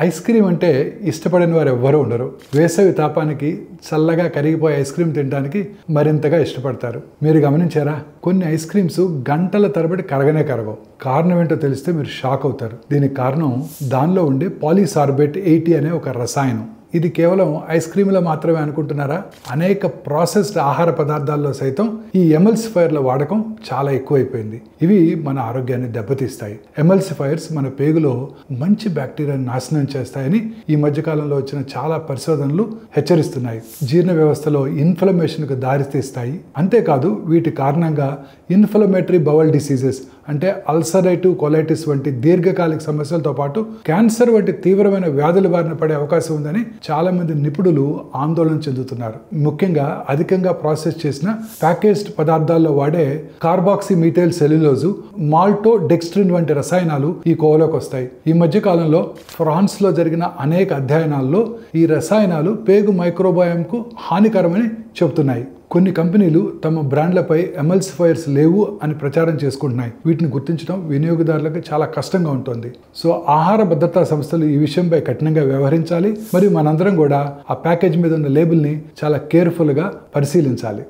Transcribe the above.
Ice cream అంటే ఇష్టపడని వారు ఎవ్వరూ ఉండరు. వేసవి తాపానికి చల్లగా కరిగిపోయే ఐస్ క్రీమ్ తినడానికి మరింతగా ఇష్టపడతారు. మీరు గమనించారా? కొన్ని ఐస్ క్రీమ్స్ గంటల తరబడి కరగనే కరగవు. కారణం ఏంటో తెలిస్తే మీరు షాక్ అవుతారు. దీనికి కారణం దానిలో ఉండే పాలీసార్బేట్ 80 అనే ఒక రసాయనం. ఇది కేవలం ఐస్ క్రీమ్లో మాత్రమే అనుకుంటున్నారా? అనేక ప్రాసెస్డ్ ఆహార పదార్థాల్లో సైతం ఈ ఎమల్సిఫైర్ల వాడకం చాలా ఎక్కువైపోయింది. ఇవి మన ఆరోగ్యాన్ని దెబ్బతీస్తాయి. ఎమల్సిఫైర్స్ మన పేగులో మంచి బ్యాక్టీరియాని నాశనం చేస్తాయని ఈ మధ్యకాలంలో వచ్చిన చాలా పరిశోధనలు హెచ్చరిస్తున్నాయి. జీర్ణ వ్యవస్థలో ఇన్ఫ్లమేషన్కు దారితీస్తాయి. అంతేకాదు వీటి కారణంగా ఇన్ఫ్లమేటరీ బవల్ డిసీజెస్ అంటే అల్సరేటివ్ కొలైటిస్ వంటి దీర్ఘకాలిక సమస్యలతో పాటు క్యాన్సర్ వంటి తీవ్రమైన వ్యాధుల బారిన పడే అవకాశం ఉందని చాలా మంది నిపుణులు ఆందోళన చెందుతున్నారు. ముఖ్యంగా అధికంగా ప్రాసెస్ చేసిన ప్యాకేజ్డ్ పదార్థాల్లో వాడే కార్బాక్సిమీథైల్ సెల్యులోజు, మాల్టోడెక్స్ట్రిన్ వంటి రసాయనాలు ఈ కోవలోకి వస్తాయి. ఈ మధ్య కాలంలో ఫ్రాన్స్ లో జరిగిన అనేక అధ్యయనాల్లో ఈ రసాయనాలు పేగు మైక్రోబయోమ్కు హానికరమని చెబుతున్నాయి. కొన్ని కంపెనీలు తమ బ్రాండ్లపై ఎమల్సిఫైర్స్ లేవు అని ప్రచారం చేసుకుంటున్నాయి. వీటిని గుర్తించడం వినియోగదారులకు చాలా కష్టంగా ఉంటుంది. సో ఆహార భద్రతా సంస్థలు ఈ విషయంపై కఠినంగా వ్యవహరించాలి. మరియు మనందరం కూడా ఆ ప్యాకేజ్ మీద ఉన్న లేబుల్ని చాలా కేర్ఫుల్గా పరిశీలించాలి.